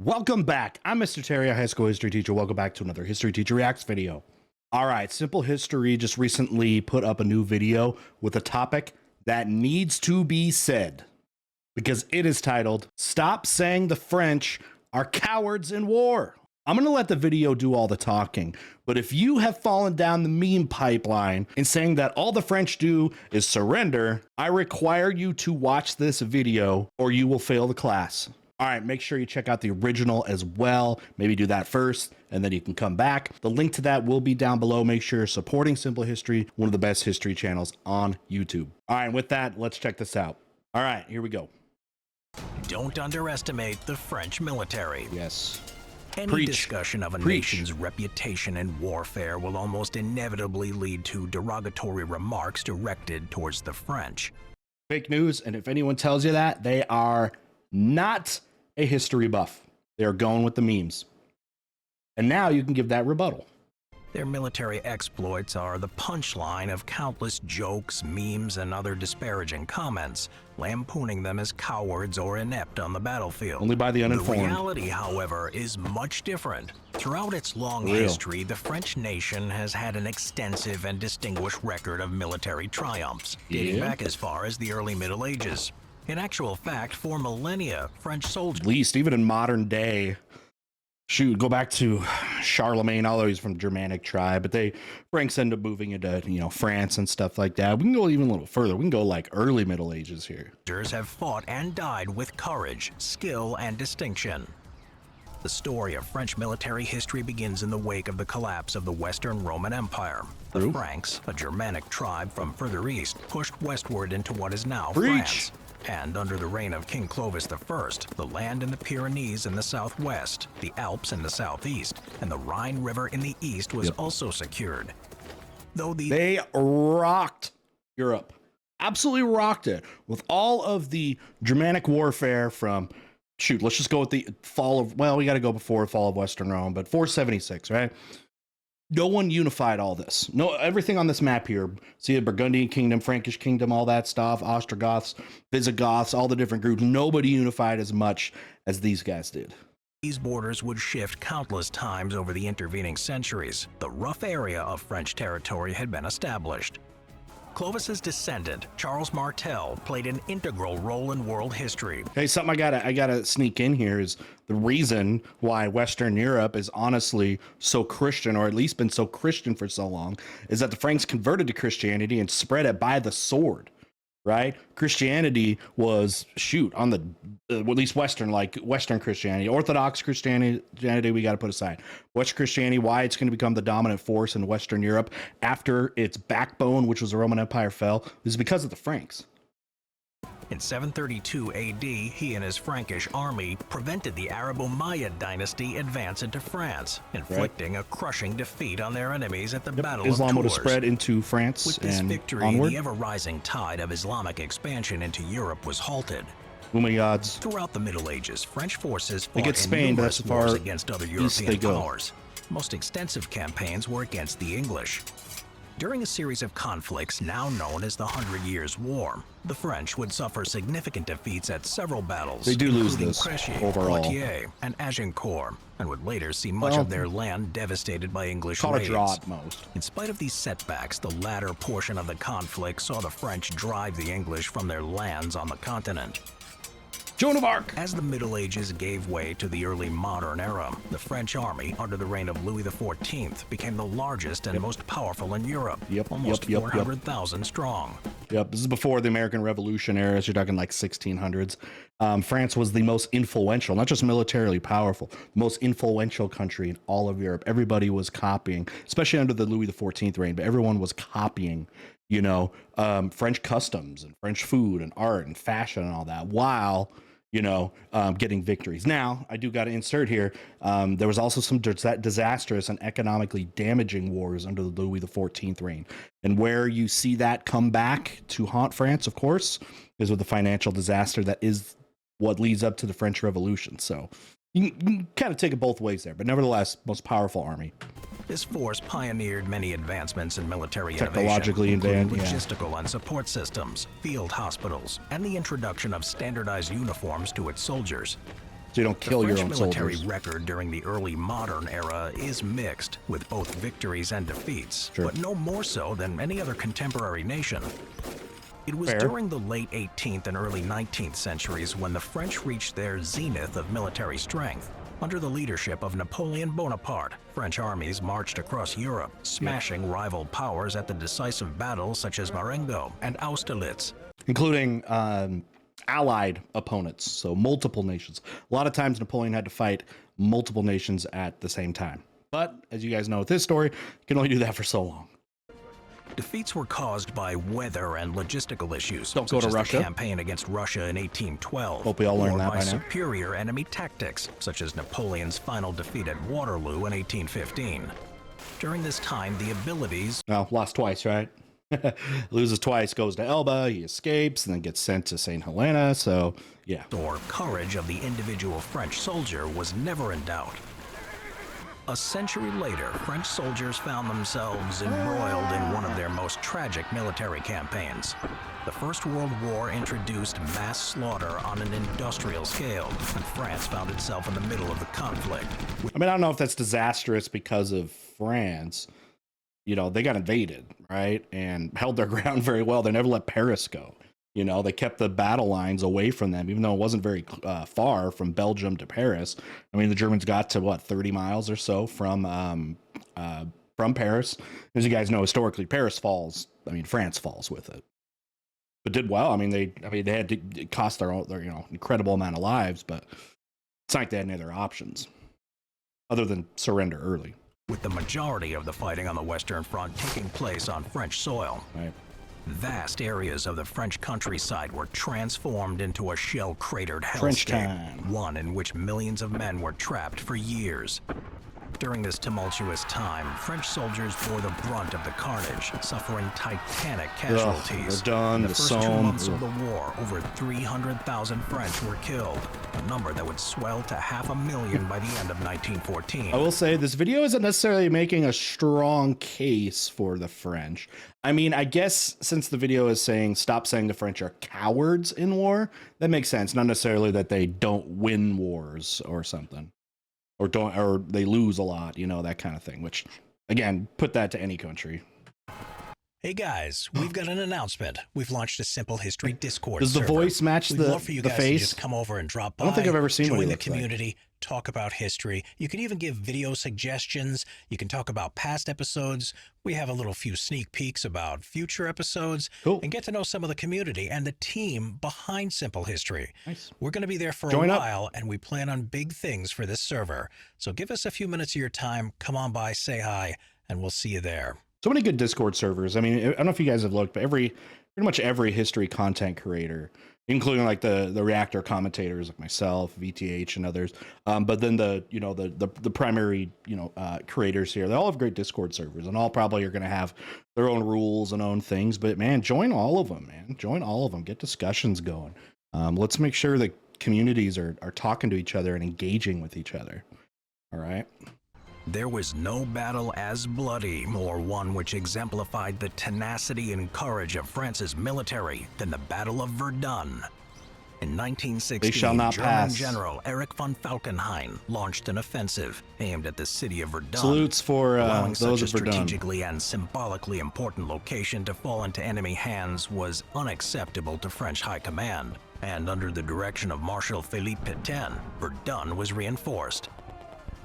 Welcome back. I'm Mr. Terry, a high school history teacher. Welcome back to another History Teacher Reacts video. All right, Simple History just recently put up a new video with a topic that needs to be said because it is titled, "Stop Saying the French Are Cowards in War." I'm going to let the video do all the talking, but if you have fallen down the meme pipeline in saying that all the French do is surrender, I require you to watch this video or you will fail the class. All right, make sure you check out the original as well. Maybe do that first, and then you can come back. The link to that will be down below. Make sure you're supporting Simple History, one of the best history channels on YouTube. All right, with that, let's check this out. All right, here we go. Don't underestimate the French military. Yes. Any discussion of a nation's reputation in warfare will almost inevitably lead to derogatory remarks directed towards the French. Fake news, and if anyone tells you that, they are not a history buff. They are going with the memes. And now you can give that rebuttal. Their military exploits are the punchline of countless jokes, memes, and other disparaging comments, lampooning them as cowards or inept on the battlefield. Only by the uninformed. The reality, however, is much different. Throughout its long history, the French nation has had an extensive and distinguished record of military triumphs, dating back as far as the early Middle Ages. In actual fact, for millennia, French soldiers... At least, even in modern day, shoot, go back to Charlemagne, although he's from the Germanic tribe, but Franks end up moving into, France and stuff like that. We can go even a little further. We can go like early Middle Ages here. ...have fought and died with courage, skill, and distinction. The story of French military history begins in the wake of the collapse of the Western Roman Empire. The Franks, a Germanic tribe from further east, pushed westward into what is now France. And under the reign of King Clovis I, the land in the Pyrenees in the southwest, the Alps in the southeast, and the Rhine River in the east was also secured. They rocked Europe. Absolutely rocked it. With all of the Germanic warfare from, shoot, let's just go with the fall of, well, we got to go before the fall of Western Rome, but 476, right? No one unified all this. No, everything on this map here. See the Burgundian kingdom, Frankish kingdom, all that stuff, Ostrogoths, Visigoths, all the different groups. Nobody unified as much as these guys did. These borders would shift countless times over the intervening centuries. The rough area of French territory had been established. Clovis's descendant, Charles Martel, played an integral role in world history. Hey, something I gotta sneak in here is the reason why Western Europe is honestly so Christian, or at least been so Christian for so long, is that the Franks converted to Christianity and spread it by the sword, right? Christianity was, shoot, on the, at least Western Christianity. Orthodox Christianity, we got to put aside. Western Christianity, why it's going to become the dominant force in Western Europe after its backbone, which was the Roman Empire, fell, is because of the Franks. In 732 AD, he and his Frankish army prevented the Arabo-Maya dynasty advance into France, inflicting a crushing defeat on their enemies at the Battle of Tours. Islam would have spread into France. With this and victory, onward, the ever-rising tide of Islamic expansion into Europe was halted. Umayyads. Throughout the Middle Ages, French forces fought in Spain, numerous wars against other European powers. Most extensive campaigns were against the English. During a series of conflicts now known as the 100 Years' War, the French would suffer significant defeats at several battles. They do lose this Crécy, overall. Poitiers, and Agincourt, and would later see much of their land devastated by English raids. A draw at most. In spite of these setbacks, the latter portion of the conflict saw the French drive the English from their lands on the continent. Joan of Arc. As the Middle Ages gave way to the early modern era, the French army, under the reign of Louis XIV, became the largest and most powerful in Europe, almost 400,000 strong. This is before the American Revolution era, so you're talking like 1600s. France was the most influential, not just militarily powerful, the most influential country in all of Europe. Everybody was copying, especially under the Louis XIV reign, but everyone was copying, French customs and French food and art and fashion and all that, while getting victories. Now, I do got to insert here, there was also some disastrous and economically damaging wars under the Louis XIV reign. And where you see that come back to haunt France, of course, is with the financial disaster that is what leads up to the French Revolution. So you can kind of take it both ways there, but nevertheless, most powerful army. This force pioneered many advancements in military technologically innovation, including logistical and support systems, field hospitals, and the introduction of standardized uniforms to its soldiers. so you don't kill the your French own military soldiers. record during the early modern era is mixed, with both victories and defeats, Sure. but no more so than any other contemporary nation. It was Fair. during the late 18th and early 19th centuries when the French reached their zenith of military strength. Under the leadership of Napoleon Bonaparte, French armies marched across Europe, smashing rival powers at the decisive battles such as Marengo and Austerlitz. Including allied opponents, so multiple nations. A lot of times Napoleon had to fight multiple nations at the same time. But as you guys know with this story, you can only do that for so long. Defeats were caused by weather and logistical issues. Don't go such to as Russia. The campaign against Russia in 1812. Hope we all learned or that by by now. superior enemy tactics, such as Napoleon's final defeat at Waterloo in 1815. During this time, the abilities Well, lost twice, right? Loses twice, goes to Elba, he escapes, and then gets sent to St. Helena. So, yeah. or courage of the individual French soldier was never in doubt. A century later, French soldiers found themselves embroiled in one of their most tragic military campaigns. The First World War introduced mass slaughter on an industrial scale, and France found itself in the middle of the conflict. I mean, I don't know if that's disastrous because of France. You know, they got invaded, right? And held their ground very well. They never let Paris go. You know, they kept the battle lines away from them, even though it wasn't very far from Belgium to Paris. I mean, the Germans got to, what, 30 miles or so from Paris. As you guys know, historically, Paris falls. I mean, France falls with it. But did well. I mean, they had to it cost their incredible amount of lives, but it's not like they had any other options other than surrender early. With the majority of the fighting on the Western Front taking place on French soil. Right. Vast areas of the French countryside were transformed into a shell-cratered French hellscape, time. one in which millions of men were trapped for years. During this tumultuous time, French soldiers bore the brunt of the carnage, suffering titanic casualties. Verdun, In the the first 2 Somme. months of the war, over 300,000 French were killed, a number that would swell to 500,000 by the end of 1914. I will say this video isn't necessarily making a strong case for the French. I mean, I guess since the video is saying stop saying the French are cowards in war, that makes sense. Not necessarily that they don't win wars or something, or they lose a lot, you know, that kind of thing. Which, again, put that to any country. Hey guys, we've got an announcement. We've launched a Simple History Discord Does the server. voice match We'd the love for you the guys to face? just come over and drop by. I don't think I've ever seen what join he the looks like. community, talk about history. You can even give video suggestions. You can talk about past episodes. We have a little few sneak peeks about future episodes. Cool. And get to know some of the community and the team behind Simple History. Nice. We're going to be there for Join a up. while, and we plan on big things for this server. So give us a few minutes of your time. Come on by, say hi, and we'll see you there. So many good Discord servers. I mean, I don't know if you guys have looked, but pretty much every history content creator, including like the reactor commentators like myself, VTH, and others. But then the primary creators here, they all have great Discord servers, and all probably are going to have their own rules and own things. But man, join all of them, man. Join all of them. Get discussions going. Let's make sure that communities are talking to each other and engaging with each other. All right. There was no battle as bloody or one which exemplified the tenacity and courage of France's military than the Battle of Verdun. In 1916, They shall not German pass. General Erich von Falkenhayn launched an offensive aimed at the city of Verdun. Salutes for Allowing those such a of Verdun. strategically and symbolically important location to fall into enemy hands was unacceptable to French high command, and under the direction of Marshal Philippe Pétain, Verdun was reinforced.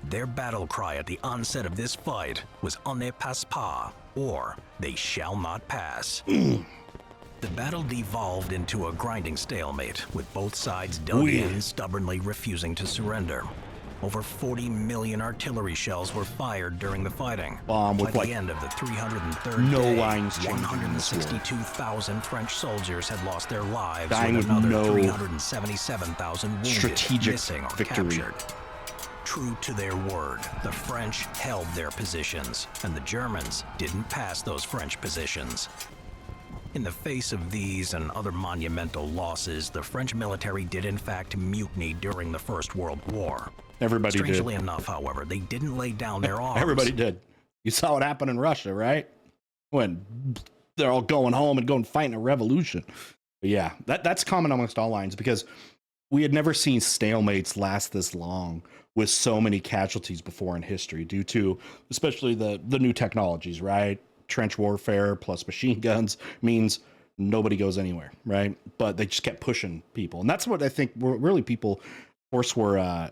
Their battle cry at the onset of this fight was "On ne passe pas," or "They shall not pass." The battle devolved into a grinding stalemate, with both sides dug in, stubbornly refusing to surrender. Over 40 million artillery shells were fired during the fighting. Bomb with, By like, the end of the 303rd no day, lines changing in this war. 162,000 French soldiers had lost their lives, Dying with with another no 377,000 wounded, strategic missing, or victory. captured. True to their word, the French held their positions, and the Germans didn't pass those French positions. In the face of these and other monumental losses, the French military did in fact mutiny during the First World War. Everybody did. Strangely enough, however, they didn't lay down their arms. Everybody did. You saw what happened in Russia, right? When they're all going home and going fighting a revolution. But yeah, that's common amongst all lines, because we had never seen stalemates last this long with so many casualties before in history due to especially the new technologies, right? Trench warfare plus machine guns means nobody goes anywhere, right? But they just kept pushing people. And that's what I think really people, of course, were,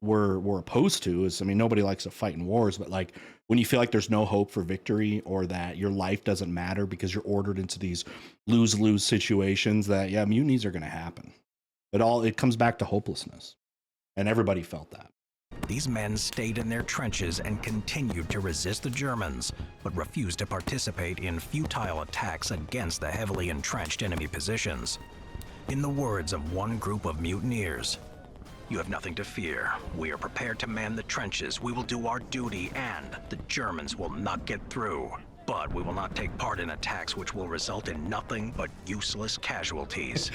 were opposed to is, I mean, nobody likes to fight in wars, but like when you feel like there's no hope for victory or that your life doesn't matter because you're ordered into these lose-lose situations that, yeah, mutinies are going to happen. It comes back to hopelessness. And everybody felt that. These men stayed in their trenches and continued to resist the Germans, but refused to participate in futile attacks against the heavily entrenched enemy positions. In the words of one group of mutineers, "You have nothing to fear. We are prepared to man the trenches. We will do our duty, and the Germans will not get through. But we will not take part in attacks which will result in nothing but useless casualties."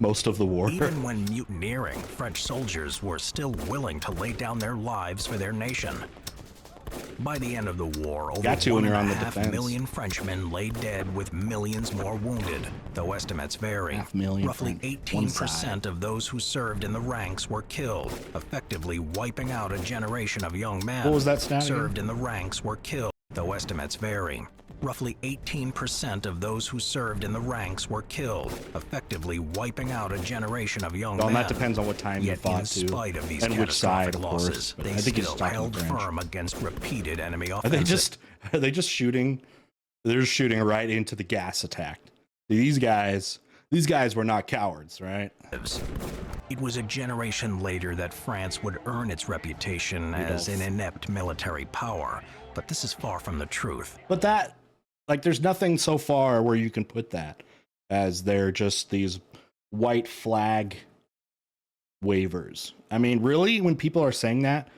Most of the war. Even when mutineering, French soldiers were still willing to lay down their lives for their nation. By the end of the war, over 1.5 million Frenchmen lay dead with millions more wounded, though estimates vary. Roughly 18% of those who served in the ranks were killed, effectively wiping out a generation of young men. What was that stat again? Served in the ranks were killed, though estimates vary. Roughly 18% of those who served in the ranks were killed, effectively wiping out a generation of young men. Well, that depends on what time you fought to, in spite of these and which side, of losses, course. They I think still held firm against repeated enemy offensives. Are they just shooting? They're shooting right into the gas attack. These guys were not cowards, right? It was a generation later that France would earn its reputation as an inept military power, but this is far from the truth. But that, like, there's nothing so far where you can put that as they're just these white flag waivers. I mean, really, when people are saying that,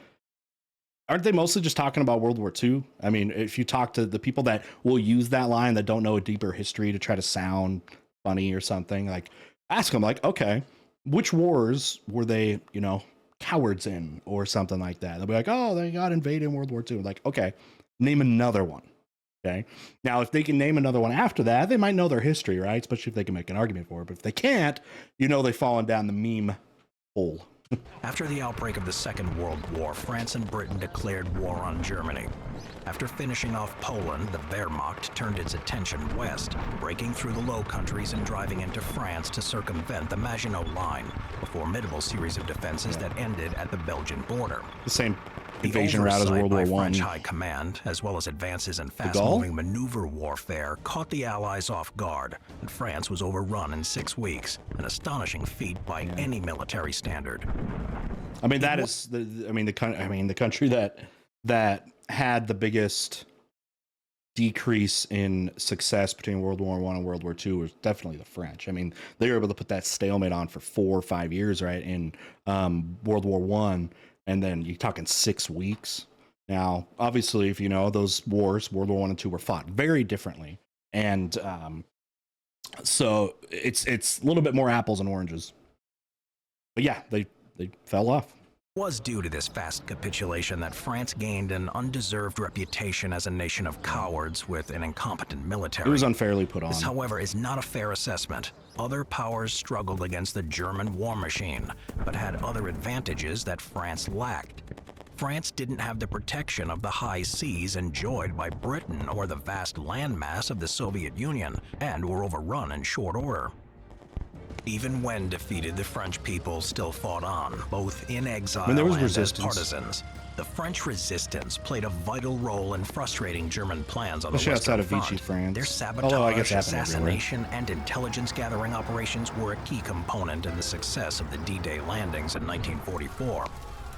aren't they mostly just talking about World War II? I mean, if you talk to the people that will use that line that don't know a deeper history to try to sound funny or something, like, ask them, like, okay, which wars were they, cowards in or something like that? They'll be like, oh, they got invaded in World War II. Like, okay, name another one. Okay. Now, if they can name another one after that, they might know their history, right? Especially if they can make an argument for it. But if they can't, they've fallen down the meme hole. After the outbreak of the Second World War, France and Britain declared war on Germany. After finishing off Poland, the Wehrmacht turned its attention west, breaking through the Low Countries and driving into France to circumvent the Maginot Line, a formidable series of defenses that ended at the Belgian border. The same invasion route as World War I. French High Command, as well as advances in fast-moving maneuver warfare, caught the Allies off guard, and France was overrun in 6 weeks, an astonishing feat by any military standard. I mean, that is the country that had the biggest decrease in success between World War I and World War II was definitely the French. I mean, they were able to put that stalemate on for 4 or 5 years, right? In World War I. And then you're talking 6 weeks. Now, obviously, if you know, those wars, World War I and II, were fought very differently. And so it's a little bit more apples and oranges. But yeah, they fell off. It was due to this fast capitulation that France gained an undeserved reputation as a nation of cowards with an incompetent military. It was unfairly put on. This, however, is not a fair assessment. Other powers struggled against the German war machine, but had other advantages that France lacked. France didn't have the protection of the high seas enjoyed by Britain or the vast landmass of the Soviet Union, and were overrun in short order. Even when defeated, the French people still fought on, both in exile and as partisans. The French resistance played a vital role in frustrating German plans on the Western Front. France. Their sabotage, assassination, and intelligence-gathering operations were a key component in the success of the D-Day landings in 1944.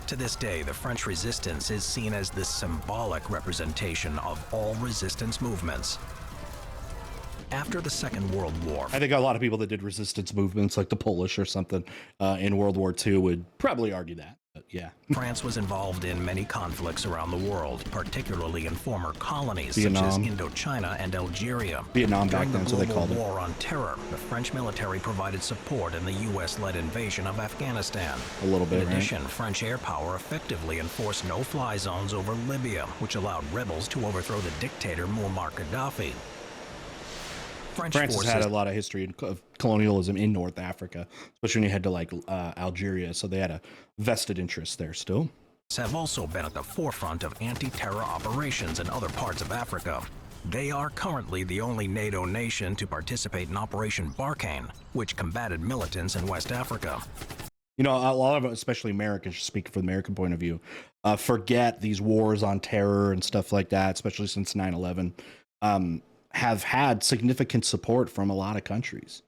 To this day, the French resistance is seen as the symbolic representation of all resistance movements. After the Second World War, I think a lot of people that did resistance movements, like the Polish or something, in World War II would probably argue that. But yeah. France was involved in many conflicts around the world, particularly in former colonies Vietnam, such as Indochina and Algeria. Vietnam back then, so they called it. During the Global War on Terror, the French military provided support in the U.S.-led invasion of Afghanistan. A little bit, In addition, French air power effectively enforced no-fly zones over Libya, which allowed rebels to overthrow the dictator Muammar Gaddafi. French France has forces had a lot of history of colonialism in North Africa, especially when you head to like Algeria. So they had a vested interest there still. have also been at the forefront of anti-terror operations in other parts of Africa. They are currently the only NATO nation to participate in Operation Barkhane, which combated militants in West Africa. You know, a lot of, especially Americans, speaking from the American point of view, forget these wars on terror and stuff like that, especially since 9/11, have had significant support from a lot of countries,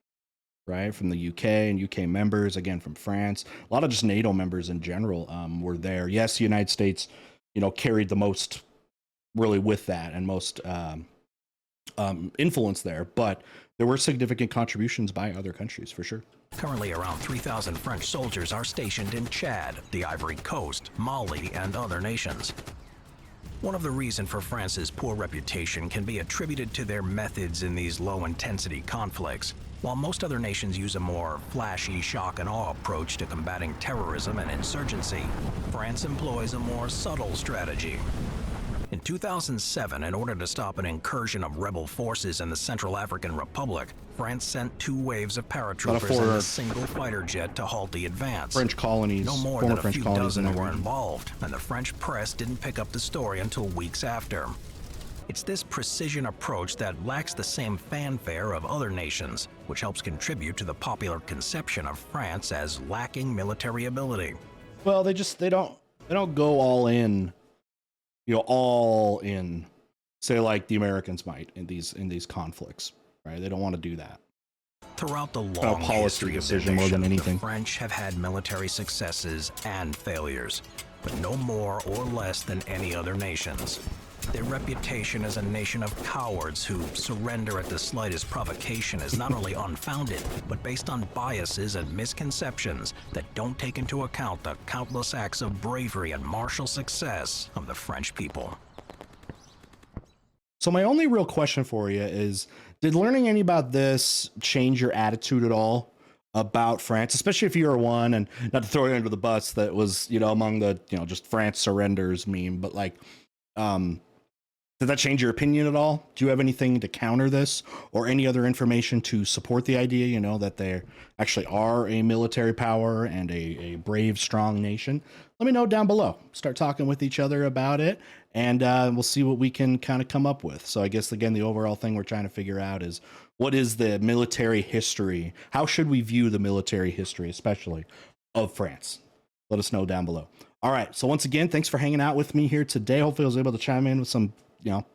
right? From the UK and UK members, again, from France, a lot of just NATO members in general were there. Yes, the United States, you know, carried the most really with that and most influence there, but there were significant contributions by other countries for sure. Currently, around 3,000 French soldiers are stationed in Chad, the Ivory Coast, Mali, and other nations. One of the reasons for France's poor reputation can be attributed to their methods in these low-intensity conflicts. While most other nations use a more flashy shock and awe approach to combating terrorism and insurgency, France employs a more subtle strategy. In 2007, in order to stop an incursion of rebel forces in the Central African Republic, France sent 2 waves of paratroopers and a single fighter jet to halt the advance. French colonies, no more former than a French few colonies dozen in the were region. involved, and the French press didn't pick up the story until weeks after. It's this precision approach that lacks the same fanfare of other nations, which helps contribute to the popular conception of France as lacking military ability. Well, they don't go all in, you know, all in, say like the Americans might in these conflicts, right? They don't want to do that. Throughout the long policy history of their decision more than nation, anything. the French have had military successes and failures, but no more or less than any other nations. Their reputation as a nation of cowards who surrender at the slightest provocation is not only unfounded, but based on biases and misconceptions that don't take into account the countless acts of bravery and martial success of the French people. So my only real question for you is, did learning any about this change your attitude at all about France, especially if you were one, and not to throw you under the bus, that was, you know, among the, you know, just France surrenders meme, but like, did that change your opinion at all? Do you have anything to counter this or any other information to support the idea, you know, that they actually are a military power and a brave, strong nation? Let me know down below. Start talking with each other about it, and we'll see what we can kind of come up with. So I guess, again, the overall thing we're trying to figure out is, what is the military history? How should we view the military history, especially of France? Let us know down below. All right. So once again, thanks for hanging out with me here today. Hopefully I was able to chime in with some, you know,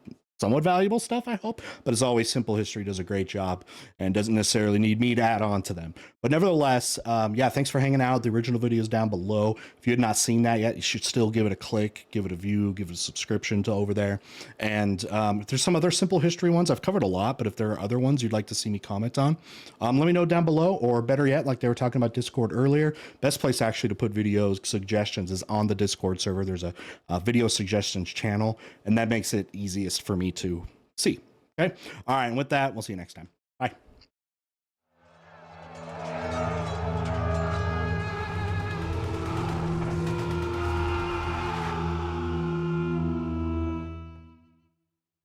somewhat valuable stuff, I hope. But as always, Simple History does a great job and doesn't necessarily need me to add on to them. But nevertheless, yeah, thanks for hanging out. The original video is down below. If you had not seen that yet, you should still give it a click, give it a view, give it a subscription to over there. And if there's some other Simple History ones, I've covered a lot, but if there are other ones you'd like to see me comment on, let me know down below. Or better yet, like they were talking about Discord earlier, best place actually to put videos suggestions is on the Discord server. There's a video suggestions channel, and that makes it easiest for me to see. Okay. All right. And with that, we'll see you next time. Bye.